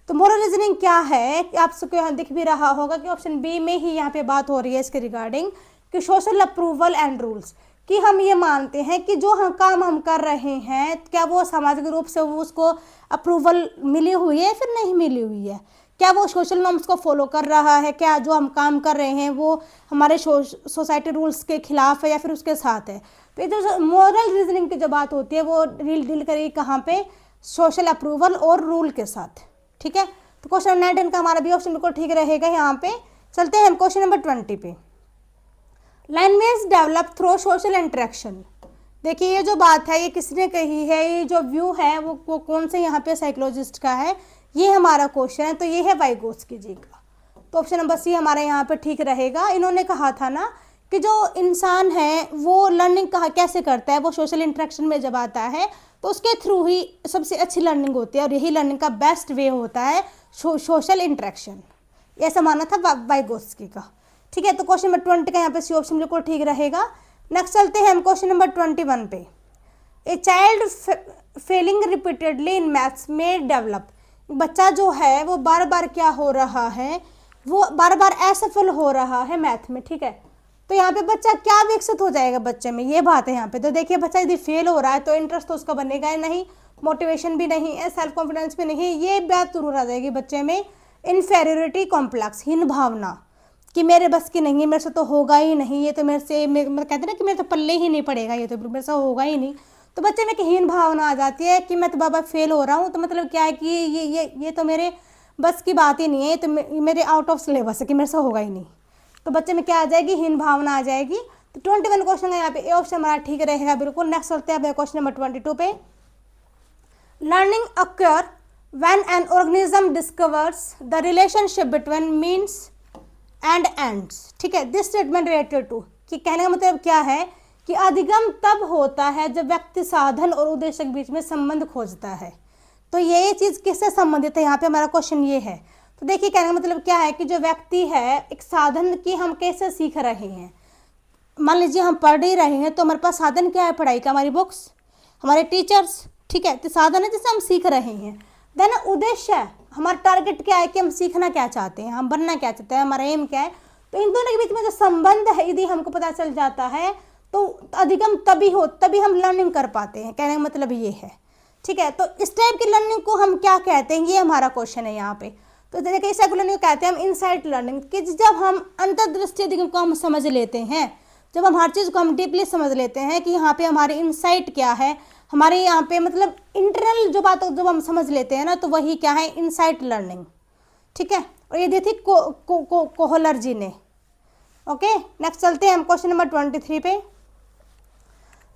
तो मोरल रीजनिंग क्या है, आप सबको यहाँ दिख भी रहा होगा कि ऑप्शन बी में ही यहाँ पे बात हो रही है इसके रिगार्डिंग, कि सोशल अप्रूवल एंड रूल्स, कि हम ये मानते हैं कि जो हम काम हम कर रहे हैं क्या वो सामाजिक रूप से वो उसको अप्रूवल मिली हुई है फिर नहीं मिली हुई है, क्या वो सोशल नॉर्म्स को फॉलो कर रहा है, क्या जो हम काम कर रहे हैं वो हमारे सोसाइटी रूल्स के खिलाफ है या फिर उसके साथ है। तो ये जो मॉरल रीजनिंग की जो बात होती है वो डील करेगी कहाँ पे, सोशल अप्रूवल और रूल के साथ, ठीक है। तो क्वेश्चन 19 का हमारा भी ऑप्शन बिल्कुल ठीक रहेगा यहाँ पे। चलते हैं हम क्वेश्चन नंबर 20 पे। Language develop through social interaction, देखिए ये जो बात है ये किसने कही है, ये जो व्यू है वो कौन से यहाँ पे साइकोलॉजिस्ट का है, ये हमारा क्वेश्चन है। तो ये है वाइगोत्स्की जी का, तो ऑप्शन नंबर सी हमारे यहाँ पे ठीक रहेगा। इन्होंने कहा था ना कि जो इंसान है वो लर्निंग कहा कैसे करता है, वो सोशल इंटरेक्शन में जब आता है तो उसके थ्रू ही सबसे अच्छी लर्निंग होती है, और यही लर्निंग का बेस्ट वे होता है सोशल इंटरेक्शन, ऐसा माना था वाइगोत्स्की का, ठीक है। तो क्वेश्चन नंबर 20 का यहाँ पे सी ऑप्शन बिल्कुल ठीक रहेगा। नेक्स्ट चलते हैं हम क्वेश्चन नंबर 21 पे। A child failing repeatedly in maths में डेवलप, बच्चा जो है वो बार बार क्या हो रहा है, वो बार बार असफल हो रहा है मैथ में, ठीक है। तो यहाँ पे बच्चा क्या विकसित हो जाएगा बच्चे में, ये बात है यहाँ पे। तो देखिए बच्चा यदि फेल हो रहा है तो इंटरेस्ट तो उसका बनेगा ही नहीं, मोटिवेशन भी नहीं है, सेल्फ कॉन्फिडेंस भी नहीं, ये बात जरूर आ जाएगी बच्चे में। इन्फेरियोरिटी कॉम्प्लेक्स, हीन भावना कि मेरे बस की नहीं है, मेरे से तो होगा ही नहीं, ये तो मेरे से कहते हैं ना कि मेरे तो पल्ले ही नहीं पड़ेगा, ये तो मेरे से होगा ही नहीं। तो बच्चे में एक हीन भावना आ जाती है कि मैं तो बाबा फेल हो रहा हूँ, तो मतलब क्या है कि ये तो मेरे बस की बात ही नहीं है, ये तो मेरे आउट ऑफ सिलेबस है कि मेरे से होगा ही नहीं। तो बच्चे में क्या आ जाएगी, हीन भावना आ जाएगी। तो 21 क्वेश्चन है यहाँ पे ए ऑप्शन हमारा ठीक रहेगा बिल्कुल। नेक्स्ट चलते हैं क्वेश्चन नंबर 22 पे। Learning अक्यर when an organism discovers the relationship between means and ends, ठीक है। दिस स्टेटमेंट रिलेटेड टू, कि कहने का मतलब क्या है कि अधिगम तब होता है जब व्यक्ति साधन और उद्देश्य के बीच में संबंध खोजता है। तो ये चीज़ किससे संबंधित है, यहाँ पे हमारा क्वेश्चन ये है। तो देखिए कहने का मतलब क्या है कि जो व्यक्ति है एक साधन की हम कैसे सीख रहे हैं, मान लीजिए हम पढ़ ही रहे हैं तो हमारे पास साधन क्या है पढ़ाई का, हमारी बुक्स, हमारे टीचर्स, ठीक है। तो साधन है जिससे हम सीख रहे हैं। देन उद्देश्य है, हमारा टारगेट क्या है कि हम सीखना क्या चाहते हैं, हम बनना क्या चाहते हैं, हमारा एम क्या है। तो इन दोनों के बीच में जो संबंध है यदि हमको पता चल जाता है तो अधिगम तभी हम लर्निंग कर पाते हैं, कहने का मतलब ये है, ठीक है। तो इस टाइप की लर्निंग को हम क्या कहते हैं, ये हमारा क्वेश्चन है यहाँ पे। तो देखिए इस लर्निंग को कहते हैं हम इनसाइट लर्निंग, कि जब हम अंतर्दृष्टि अधिगम को हम समझ लेते हैं, जब हम हर चीज़ को हम डीपली समझ लेते हैं कि यहाँ पे हमारी इनसाइट क्या है, हमारे यहाँ पे मतलब इंटरनल जो बात जब हम समझ लेते हैं ना, तो वही क्या है, इनसाइट लर्निंग, ठीक है। और ये दी थी कोहलर जी ने। ओके नेक्स्ट चलते हैं हम क्वेश्चन नंबर 23 पे।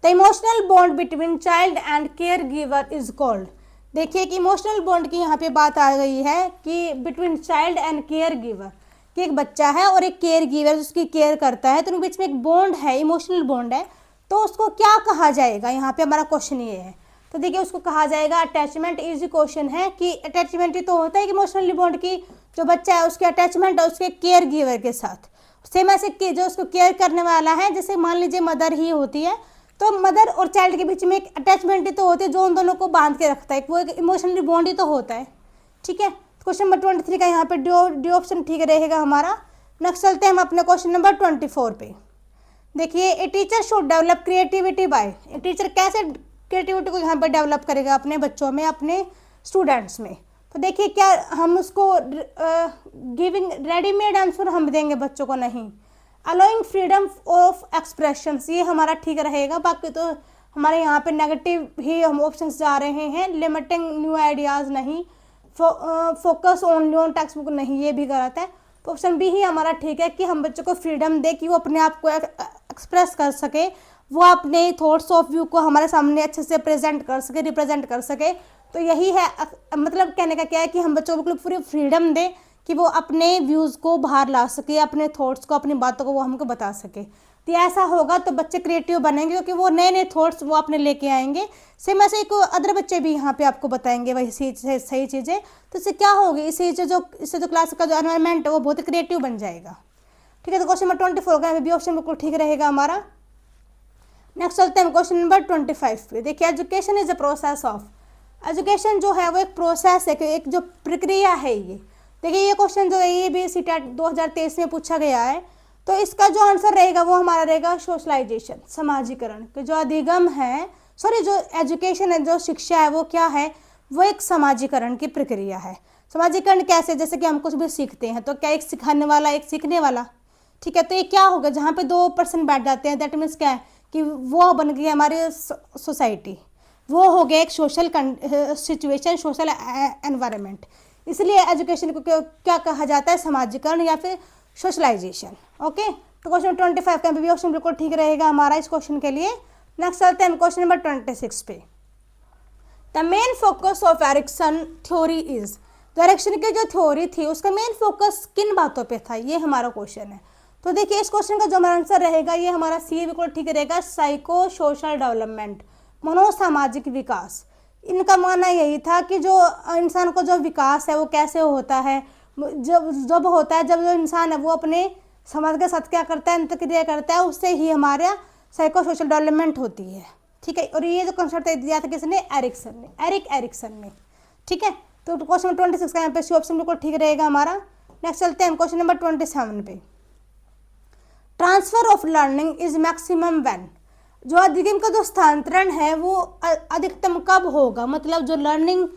The emotional bond between child and care giver is called. देखिए कि इमोशनल बॉन्ड की यहाँ पे बात आ गई है कि between child and care giver, कि एक बच्चा है और एक केयर गिवर उसकी केयर करता है, तो उनके बीच में एक बॉन्ड है, इमोशनल बॉन्ड है, तो उसको क्या कहा जाएगा? यहाँ पे हमारा क्वेश्चन ये है। तो देखिए उसको कहा जाएगा अटैचमेंट। इजी क्वेश्चन है कि अटैचमेंट ही तो होता है कि इमोशनली बॉन्ड की जो बच्चा है उसके अटैचमेंट है उसके केयर गिवर के साथ। सेम ऐसे कि जो उसको केयर करने वाला है, जैसे मान लीजिए मदर ही होती है, तो मदर और चाइल्ड के बीच में एक अटैचमेंट ही तो होती है जो उन दोनों को बांध के रखता है, वो एक इमोशनली बॉन्ड ही तो होता है। ठीक है, क्वेश्चन नंबर 23 का यहाँ पे डी ऑप्शन ठीक रहेगा हमारा। नेक्स्ट चलते हैं हम अपने क्वेश्चन नंबर 24 पे। देखिए a teacher should develop creativity by, teacher कैसे क्रिएटिविटी को यहाँ पर डेवलप करेगा अपने बच्चों में, अपने स्टूडेंट्स में? तो देखिए क्या हम उसको गिविंग रेडीमेड आंसर हम देंगे बच्चों को? नहीं। अलाउइंग फ्रीडम ऑफ एक्सप्रेशंस, ये हमारा ठीक रहेगा। बाकी तो हमारे यहाँ पे नेगेटिव ही हम ऑप्शंस जा रहे हैं। लिमिटिंग न्यू आइडियाज़ नहीं, focus only on text book नहीं, ये भी गलत है। तो ऑप्शन बी ही हमारा ठीक है कि हम बच्चों को फ्रीडम दे कि वो अपने आप को एक्सप्रेस कर सके, वो अपने थॉट्स ऑफ व्यू को हमारे सामने अच्छे से प्रेजेंट कर सके, रिप्रेजेंट कर सके। तो यही है, मतलब कहने का क्या है कि हम बच्चों को बिल्कुल पूरी फ्रीडम दें कि वो अपने व्यूज़ को बाहर ला सके, अपने थॉट्स को, अपनी बातों को वो हमको बता सके। तो ऐसा होगा तो बच्चे क्रिएटिव बनेंगे क्योंकि वो नए नए थॉट्स वो अपने लेके आएंगे। सेम ऐसे एक अदर बच्चे भी यहाँ पे आपको बताएंगे वही सही चीज़ें। तो इससे क्या होगी, इससे जो क्लास का जो एनवायरनमेंट है वो बहुत क्रिएटिव बन जाएगा। ठीक है, तो क्वेश्चन नंबर 24 का भी ऑप्शन बिल्कुल ठीक रहेगा हमारा। नेक्स्ट चलते हैं क्वेश्चन नंबर 25 पे। देखिए education is a process of, education जो है वो एक प्रोसेस है, एक जो प्रक्रिया है ये। देखिए ये क्वेश्चन जो है ये भी सीटेट 2023 में पूछा गया है। तो इसका जो आंसर रहेगा वो हमारा रहेगा सोशलाइजेशन, समाजीकरण। कि जो अधिगम है, जो एजुकेशन है, जो शिक्षा है वो क्या है, वो एक समाजीकरण की प्रक्रिया है। समाजीकरण कैसे? जैसे कि हम कुछ भी सीखते हैं तो क्या एक सिखाने वाला एक सीखने वाला। ठीक है, तो ये क्या होगा, जहाँ पे 2 पर्सन बैठ जाते हैं दैट मीन्स क्या है कि वो बन गई हमारी सोसाइटी, वो हो गया एक सोशल सिचुएशन, सोशल एनवायरनमेंट। इसलिए एजुकेशन को क्या कहा जाता है, समाजीकरण या फिर सोशलाइजेशन। ओके, तो क्वेश्चन 25 का भी ऑप्शन बिल्कुल ठीक रहेगा हमारा इस क्वेश्चन के लिए। नेक्स्ट चलते हैं क्वेश्चन नंबर 26 पे। The main focus of Ericsson theory is, तो एरिक्सन की जो थ्योरी थी उसका मेन फोकस किन बातों पे था, ये हमारा क्वेश्चन है। तो देखिए इस क्वेश्चन का जो हमारा आंसर रहेगा ये हमारा सी बिल्कुल ठीक रहेगा, साइको सोशल डेवलपमेंट, मनोसामाजिक विकास। इनका मानना यही था कि जो इंसान को जो विकास है वो कैसे होता है, जब होता है जब जो इंसान है वो अपने समाज के साथ क्या करता है, अंतर्क्रिया करता है, उससे ही हमारा साइको सोशल डेवलपमेंट होती है। ठीक है, और ये जो कंसेप्ट दिया था किसने, एरिक्सन ने, एरिक्सन ने। ठीक है, तो क्वेश्चन 26 का यहाँ पे सी ऑप्शन बिल्कुल ठीक रहेगा हमारा। नेक्स्ट चलते हैं क्वेश्चन नंबर 27 पे। Transfer of learning is maximum when, जो अधिगम का जो स्थानांतरण है वो अधिकतम कब होगा? मतलब जो लर्निंग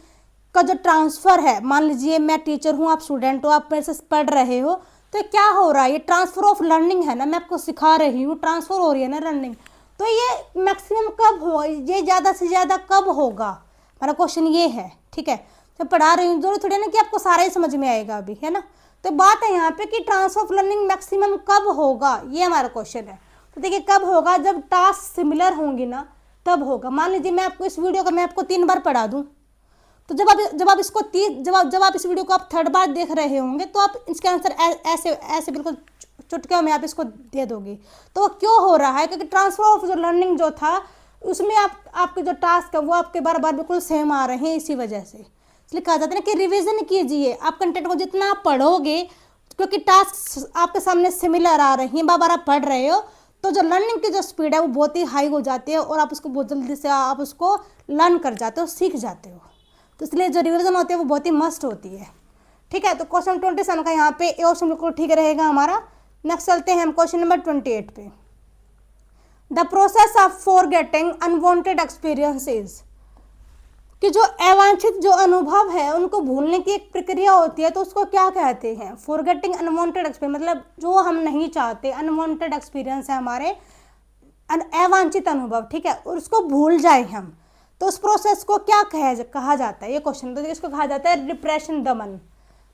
का जो ट्रांसफ़र है, मान लीजिए मैं टीचर हूँ, आप स्टूडेंट हो, आप मेरे से पढ़ रहे हो, तो क्या हो रहा है, ये ट्रांसफ़र ऑफ लर्निंग है ना, मैं आपको सिखा रही हूँ, ट्रांसफ़र हो रही है ना लर्निंग, तो ये मैक्सिमम कब हो, ये ज़्यादा से ज़्यादा कब होगा, हमारा क्वेश्चन ये है। ठीक है, तो पढ़ा रही हूँ जरूर थोड़ी ना कि आपको सारा ही समझ में आएगा अभी, है ना। तो बात है यहाँ पे कि ट्रांसफर ऑफ लर्निंग मैक्सिमम कब होगा, ये हमारा क्वेश्चन है। तो देखिए कब होगा, जब टास्क सिमिलर होंगी ना तब होगा। मान लीजिए मैं आपको इस वीडियो का मैं आपको 3 बार पढ़ा दूँ, तो जब आप इसको जब आप इस वीडियो को आप 3rd बार देख रहे होंगे तो आप इसके आंसर ऐसे बिल्कुल चुटकियों में आप इसको दे दोगे। तो वो क्यों हो रहा है, क्योंकि ट्रांसफर ऑफ जो लर्निंग जो था उसमें आपके जो टास्क है वो आपके बार बार बिल्कुल सेम आ रहे हैं, इसी वजह से। इसलिए कहा जाता है ना कि रिवीजन कीजिए, आप कंटेंट को जितना आप पढ़ोगे, क्योंकि टास्क आपके सामने सिमिलर आ रही हैं, बार बार आप पढ़ रहे हो, तो जो लर्निंग की जो स्पीड है वो बहुत ही हाई हो जाती है और आप उसको बहुत जल्दी से आप उसको लर्न कर जाते हो, सीख जाते हो। तो इसलिए जो रिवीजन होती है वो बहुत ही मस्ट होती है। ठीक है, तो क्वेश्चन 27 का यहाँ पे ए ऑप्शन बिल्कुल ठीक रहेगा हमारा। नेक्स्ट चलते हैं हम क्वेश्चन नंबर 28 पे। The process of forgetting unwanted experiences, कि जो अवांछित जो अनुभव है उनको भूलने की एक प्रक्रिया होती है, तो उसको क्या कहते हैं, फॉरगेटिंग अनवांटेड एक्सपीरियंस, मतलब जो हम नहीं चाहते, अनवांटेड एक्सपीरियंस है हमारे, अवांछित अनुभव। ठीक है, और उसको भूल जाए हम, तो उस प्रोसेस को क्या कहा जाता है, ये क्वेश्चन। तो इसको कहा जाता है रिप्रेशन, दमन।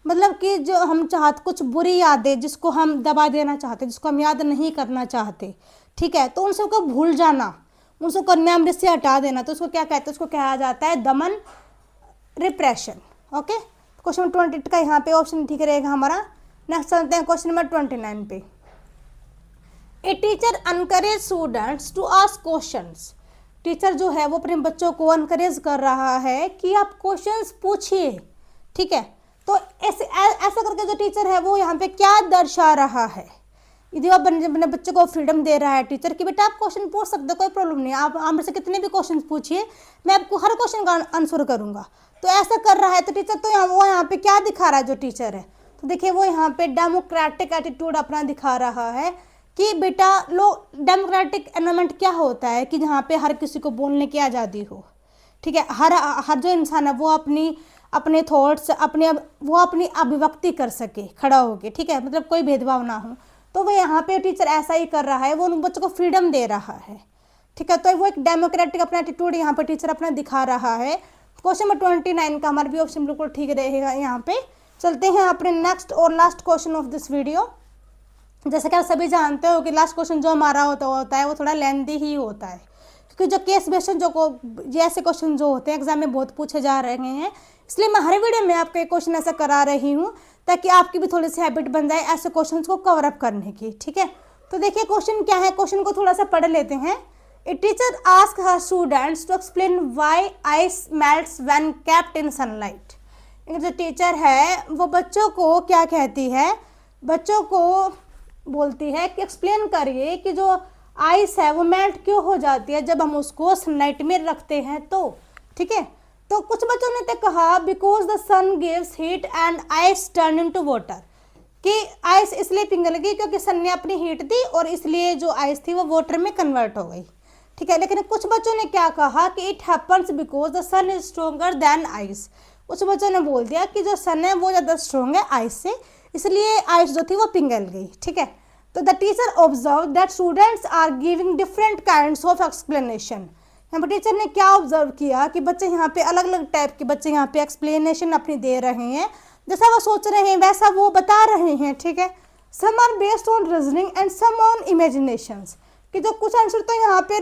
मतलब कि जो हम चाहते कुछ बुरी यादें जिसको हम दबा देना चाहते, जिसको हम याद नहीं करना चाहते, ठीक है, तो उन सबको भूल जाना, उसको कन्यामृत से हटा देना, तो उसको क्या कहते हैं, उसको कहा जाता है दमन, रिप्रेशन। ओके, क्वेश्चन 28 का यहाँ पे ऑप्शन ठीक रहेगा हमारा। नेक्स्ट चलते हैं क्वेश्चन नंबर 29 पे। A teacher encourage students to ask questions. Teacher जो है वो अपने बच्चों को अनकरेज कर रहा है कि आप क्वेश्चंस पूछिए, ठीक है। तो ऐसा करके जो टीचर है वो यहाँ पे क्या दर्शा रहा है, यदि आप अपने बच्चों को फ्रीडम दे रहा है टीचर कि बेटा आप क्वेश्चन पूछ सकते हो, कोई प्रॉब्लम नहीं, आप मेरे से कितने भी क्वेश्चन पूछिए, मैं आपको हर क्वेश्चन का आंसर करूंगा। तो ऐसा कर रहा है तो टीचर तो यहाँ पे क्या दिखा रहा है जो टीचर है, तो देखिए वो यहाँ पे डेमोक्रेटिक एटीट्यूड अपना दिखा रहा है कि बेटा डेमोक्रेटिक एनवायरनमेंट क्या होता है कि जहाँ पे हर किसी को बोलने की आज़ादी हो, ठीक है। हर जो इंसान है वो अपने थॉट्स अपनी अभिव्यक्ति कर सके खड़ा होके, ठीक है, मतलब कोई भेदभाव ना हो। तो वो यहाँ पे टीचर ऐसा ही कर रहा है, वो उन बच्चों को फ्रीडम दे रहा है, ठीक है। तो वो एक डेमोक्रेटिक अपना एटीट्यूड यहाँ पे टीचर अपना दिखा रहा है। क्वेश्चन नंबर 29 का हमारा भी ऑप्शन बिल्कुल ठीक रहेगा। यहाँ पे चलते हैं अपने नेक्स्ट और last question of this video. जैसे कि आप सभी जानते हो कि लास्ट क्वेश्चन जो हमारा होता है वो थोड़ा लेंथी ही होता है, क्योंकि जो केस बेस्ड ये ऐसे क्वेश्चन जो होते हैं एग्जाम में बहुत पूछे जा रहे हैं, इसलिए मैं हर वीडियो में आपको एक क्वेश्चन ऐसा करा रही हूँ ताकि आपकी भी थोड़ी सी हैबिट बन जाए ऐसे क्वेश्चंस को कवर अप करने की, ठीक है। तो देखिए क्वेश्चन क्या है, क्वेश्चन को थोड़ा सा पढ़ लेते हैं। A teacher ask her students to explain why ice melts when kept in sunlight. जो टीचर है वो बच्चों को क्या कहती है, बच्चों को बोलती है कि एक्सप्लेन करिए कि जो आइस है वो मेल्ट क्यों हो जाती है जब हम उसको सनलाइट में रखते हैं, तो ठीक है। तो कुछ बच्चों ने तो कहा because the sun gives heat and ice turn into water, कि आइस इसलिए पिघल क्योंकि सन ने अपनी हीट दी और इसलिए जो आइस थी वो वाटर में कन्वर्ट हो गई, ठीक है। लेकिन कुछ बच्चों ने क्या कहा कि it happens because the sun is stronger than ice. कुछ बच्चों ने बोल दिया कि जो सन है वो ज़्यादा स्ट्रॉन्ग है आइस से, इसलिए आइस जो थी वो पिघल गई, ठीक है। तो the teacher observe that students are giving different kinds of explanation. यहाँ पर टीचर ने क्या ऑब्जर्व किया कि बच्चे यहाँ पे अलग अलग टाइप के बच्चे यहाँ पे एक्सप्लेनेशन अपनी दे रहे हैं, जैसा वो सोच रहे हैं वैसा वो बता रहे हैं, ठीक है। Some are based on reasoning and some on imaginations, कि जो कुछ आंसर तो यहाँ पे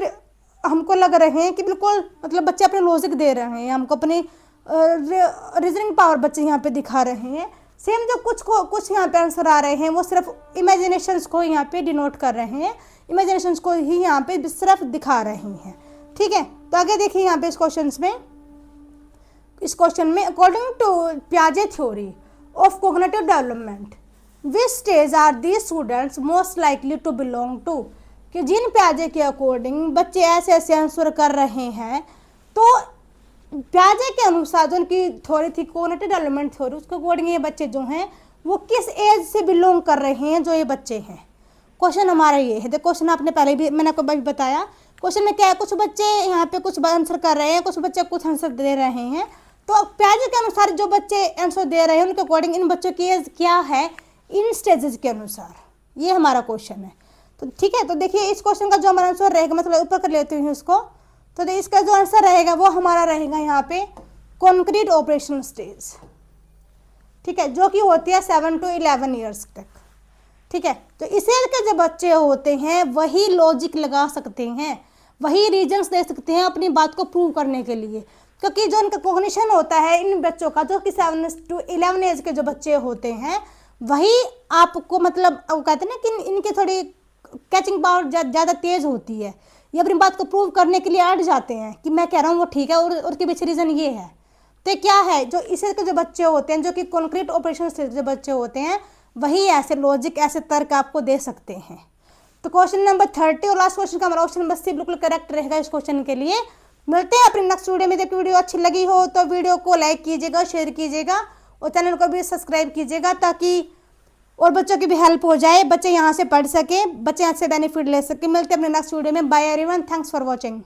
हमको लग रहे हैं कि बिल्कुल मतलब बच्चे अपने लॉजिक दे रहे हैं, हमको अपनी रीजनिंग पावर बच्चे यहाँ पे दिखा रहे हैं। सेम जो कुछ यहाँ पे आंसर आ रहे हैं वो सिर्फ इमेजिनेशंस को यहाँ पे डिनोट कर रहे हैं, इमेजिनेशंस को ही यहाँ पे सिर्फ दिखा रहे हैं, ठीक है। तो आगे देखिए यहाँ पे इस क्वेश्चन में अकॉर्डिंग टू पियाजे theory of cognitive development which stage are these students most likely to belong to, कि जिन पियाजे के अकॉर्डिंग बच्चे ऐसे ऐसे आंसर कर रहे हैं, तो पियाजे के अनुसार जो उनकी थ्योरी थी कोग्निटिव डेवलपमेंट थ्योरी, उसके अकॉर्डिंग ये बच्चे जो हैं वो किस एज से बिलोंग कर रहे हैं जो ये बच्चे हैं। क्वेश्चन हमारा ये है, क्वेश्चन आपने पहले भी मैंने आपको भी बताया, क्वेश्चन में क्या है, कुछ बच्चे यहाँ पे कुछ आंसर कर रहे हैं, कुछ बच्चे कुछ आंसर दे रहे हैं। तो पियाजे के अनुसार जो बच्चे आंसर दे रहे हैं उनके अकॉर्डिंग इन बच्चों की एज क्या है इन स्टेजेस के अनुसार, ये हमारा क्वेश्चन है। तो ठीक है, तो देखिए इस क्वेश्चन का जो हमारा आंसर रहेगा, मैं थोड़ा ऊपर कर लेती हूँ इसको, तो इसका जो आंसर रहेगा वो हमारा रहेगा यहाँ पे कॉन्क्रीट ऑपरेशन स्टेज, ठीक है, जो कि होती है 7 to 11 ईयर्स तक, ठीक है। तो इस एज के जो बच्चे होते हैं वही लॉजिक लगा सकते हैं, वही रीजंस दे सकते हैं अपनी बात को प्रूव करने के लिए, क्योंकि जो उनका कॉग्निशन होता है इन बच्चों का, जो कि 7 to 11 एज के जो बच्चे होते हैं वही आपको मतलब वो कहते हैं ना कि इनकी थोड़ी कैचिंग पावर ज़्यादा तेज होती है, ये अपनी बात को प्रूव करने के लिए अड़ जाते हैं कि मैं कह रहा हूँ वो ठीक है और उसके पीछे रीज़न ये है। तो क्या है, जो इस एज के जो बच्चे होते हैं, जो कि कॉन्क्रीट ऑपरेशन से जो बच्चे होते हैं, वही ऐसे लॉजिक ऐसे तर्क आपको दे सकते हैं। तो क्वेश्चन नंबर 30 और लास्ट क्वेश्चन का हमारा ऑप्शन नंबर सी बिल्कुल करेक्ट रहेगा इस क्वेश्चन के लिए। मिलते हैं अपनी नेक्स्ट वीडियो में। जब वीडियो अच्छी लगी हो तो वीडियो को लाइक कीजिएगा, शेयर कीजिएगा और चैनल को भी सब्सक्राइब कीजिएगा, ताकि और बच्चों की भी हेल्प हो जाए, बच्चे यहाँ से पढ़ सके, बच्चे यहाँ से बेनिफिट ले सके। मिलते हैं अपने नेक्स्ट वीडियो में। Bye everyone, thanks for watching.